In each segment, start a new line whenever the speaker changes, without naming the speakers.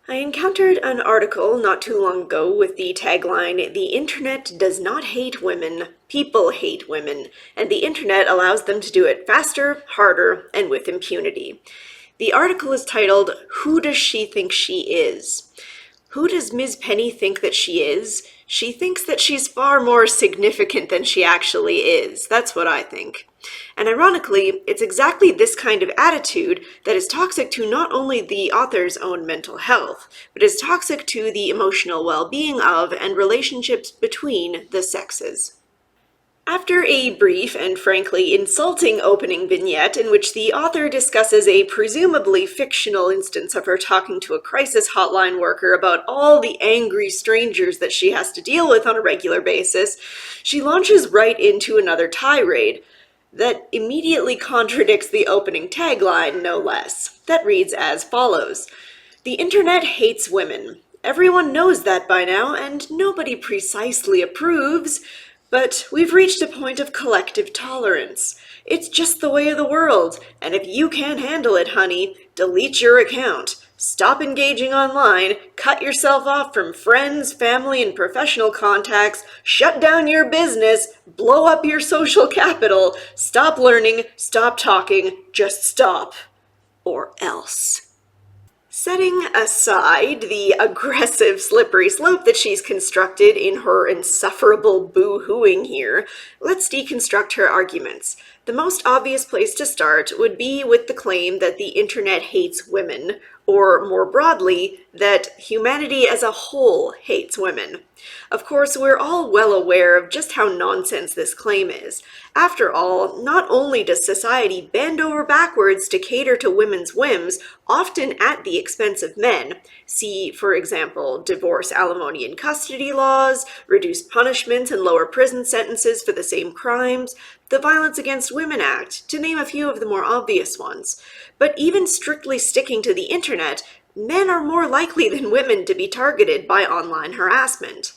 I encountered an article not too long ago with the tagline, "The internet does not hate women, people hate women, and the internet allows them to do it faster, harder, and with impunity." The article is titled, "Who Does She Think She Is?" Who does Ms. Penny think that she is? She thinks that she's far more significant than she actually is. That's what I think. And ironically, it's exactly this kind of attitude that is toxic to not only the author's own mental health, but is toxic to the emotional well-being of and relationships between the sexes. After a brief and frankly insulting opening vignette in which the author discusses a presumably fictional instance of her talking to a crisis hotline worker about all the angry strangers that she has to deal with on a regular basis, she launches right into another tirade that immediately contradicts the opening tagline, no less. That reads as follows: "The internet hates women. Everyone knows that by now, and nobody precisely approves. But we've reached a point of collective tolerance. It's just the way of the world, and if you can't handle it, honey, delete your account. Stop engaging online, cut yourself off from friends, family, and professional contacts, shut down your business, blow up your social capital, stop learning, stop talking, just stop. Or else." Setting aside the aggressive slippery slope that she's constructed in her insufferable boo-hooing here, let's deconstruct her arguments. The most obvious place to start would be with the claim that the internet hates women, or more broadly, that humanity as a whole hates women. Of course, we're all well aware of just how nonsense this claim is. After all, not only does society bend over backwards to cater to women's whims, often at the expense of men, see, for example, divorce, alimony, and custody laws, reduced punishments and lower prison sentences for the same crimes, the Violence Against Women Act, to name a few of the more obvious ones. But even strictly sticking to the internet, men are more likely than women to be targeted by online harassment.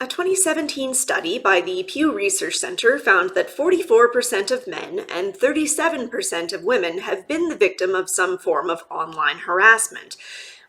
A 2017 study by the Pew Research Center found that 44% of men and 37% of women have been the victim of some form of online harassment.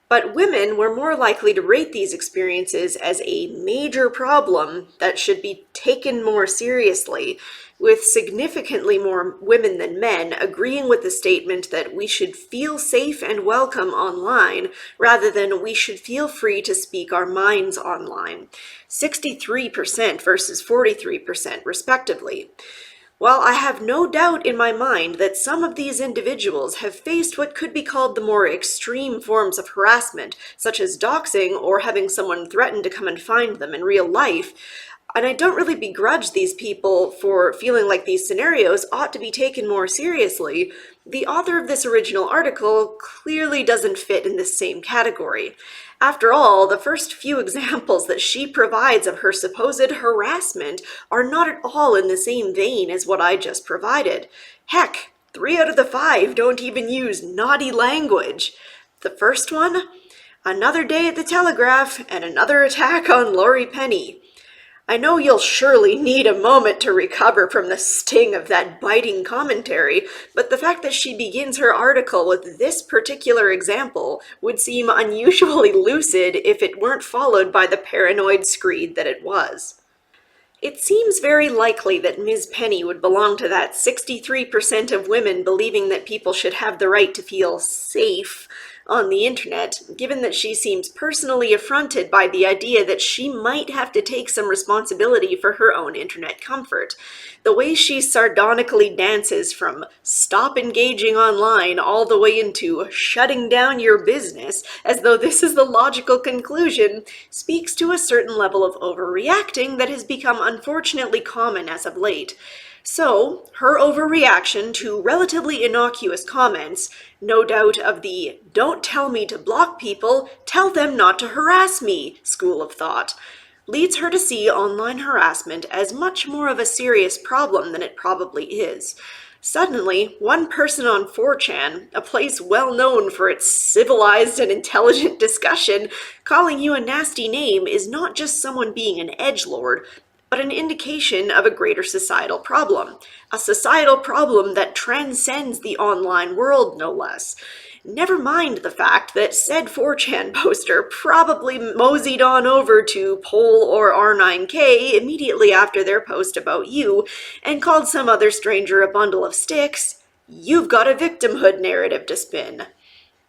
But women were more likely to rate these experiences as a major problem that should be taken more seriously, with significantly more women than men agreeing with the statement that we should feel safe and welcome online rather than we should feel free to speak our minds online. 63% versus 43% respectively. While I have no doubt in my mind that some of these individuals have faced what could be called the more extreme forms of harassment, such as doxing or having someone threaten to come and find them in real life, and I don't really begrudge these people for feeling like these scenarios ought to be taken more seriously, the author of this original article clearly doesn't fit in this same category. After all, the first few examples that she provides of her supposed harassment are not at all in the same vein as what I just provided. Heck, 3 out of the 5 don't even use naughty language. The first one? Another day at the Telegraph and another attack on Laurie Penny. I know you'll surely need a moment to recover from the sting of that biting commentary, but the fact that she begins her article with this particular example would seem unusually lucid if it weren't followed by the paranoid screed that it was. It seems very likely that Ms. Penny would belong to that 63% of women believing that people should have the right to feel safe on the internet, given that she seems personally affronted by the idea that she might have to take some responsibility for her own internet comfort. The way she sardonically dances from stop engaging online all the way into shutting down your business, as though this is the logical conclusion, speaks to a certain level of overreacting that has become unfortunately common as of late. So, her overreaction to relatively innocuous comments, no doubt of the "don't tell me to block people, tell them not to harass me" school of thought, leads her to see online harassment as much more of a serious problem than it probably is. Suddenly, one person on 4chan, a place well known for its civilized and intelligent discussion, calling you a nasty name is not just someone being an edgelord, but an indication of a greater societal problem. A societal problem that transcends the online world, no less. Never mind the fact that said 4chan poster probably moseyed on over to Pol or R9K immediately after their post about you and called some other stranger a bundle of sticks. You've got a victimhood narrative to spin.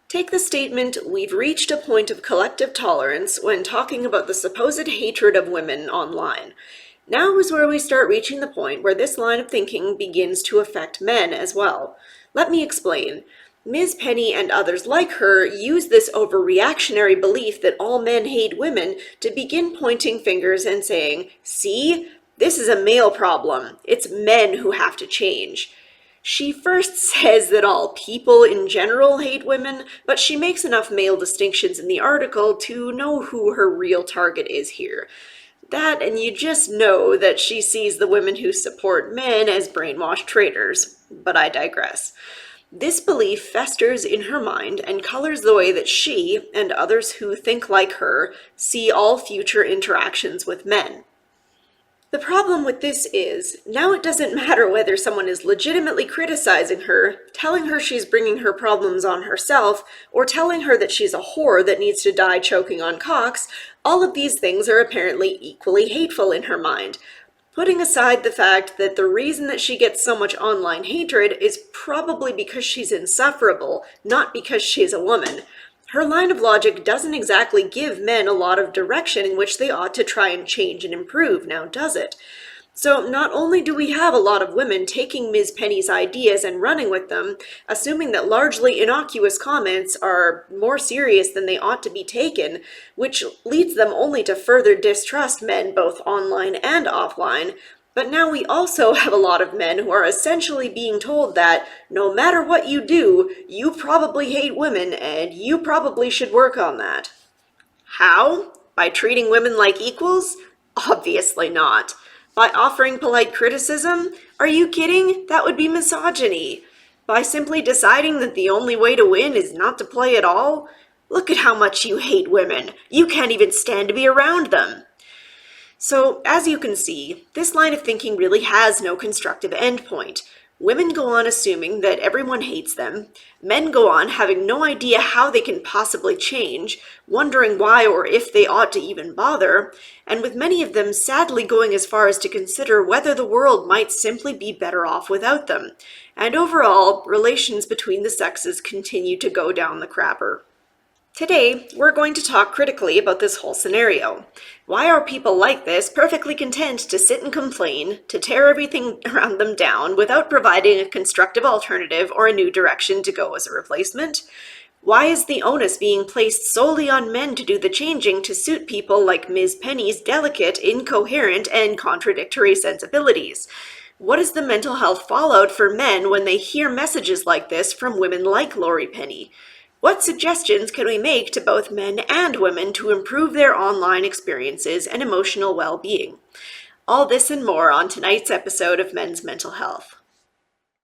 Take the statement, "We've reached a point of collective tolerance," when talking about the supposed hatred of women online. Now is where we start reaching the point where this line of thinking begins to affect men as well. Let me explain. Ms. Penny and others like her use this overreactionary belief that all men hate women to begin pointing fingers and saying, "See, this is a male problem. It's men who have to change." She first says that all people in general hate women, but she makes enough male distinctions in the article to know who her real target is here. That, and you just know that she sees the women who support men as brainwashed traitors. But I digress. This belief festers in her mind and colors the way that she, and others who think like her, see all future interactions with men. The problem with this is, now it doesn't matter whether someone is legitimately criticizing her, telling her she's bringing her problems on herself, or telling her that she's a whore that needs to die choking on cocks. All of these things are apparently equally hateful in her mind. Putting aside the fact that the reason that she gets so much online hatred is probably because she's insufferable, not because she's a woman. Her line of logic doesn't exactly give men a lot of direction in which they ought to try and change and improve, now does it? So not only do we have a lot of women taking Ms. Penny's ideas and running with them, assuming that largely innocuous comments are more serious than they ought to be taken, which leads them only to further distrust men both online and offline, but now we also have a lot of men who are essentially being told that no matter what you do, you probably hate women and you probably should work on that. How? By treating women like equals? Obviously not. By offering polite criticism? Are you kidding? That would be misogyny. By simply deciding that the only way to win is not to play at all? Look at how much you hate women. You can't even stand to be around them. So, as you can see, this line of thinking really has no constructive endpoint. Women go on assuming that everyone hates them, men go on having no idea how they can possibly change, wondering why or if they ought to even bother, and with many of them sadly going as far as to consider whether the world might simply be better off without them. And overall, relations between the sexes continue to go down the crapper. Today, we're going to talk critically about this whole scenario. Why are people like this perfectly content to sit and complain, to tear everything around them down without providing a constructive alternative or a new direction to go as a replacement? Why is the onus being placed solely on men to do the changing to suit people like Ms. Penny's delicate, incoherent, and contradictory sensibilities? What is the mental health fallout for men when they hear messages like this from women like Laurie Penny? What suggestions can we make to both men and women to improve their online experiences and emotional well-being? All this and more on tonight's episode of Men's Mental Health.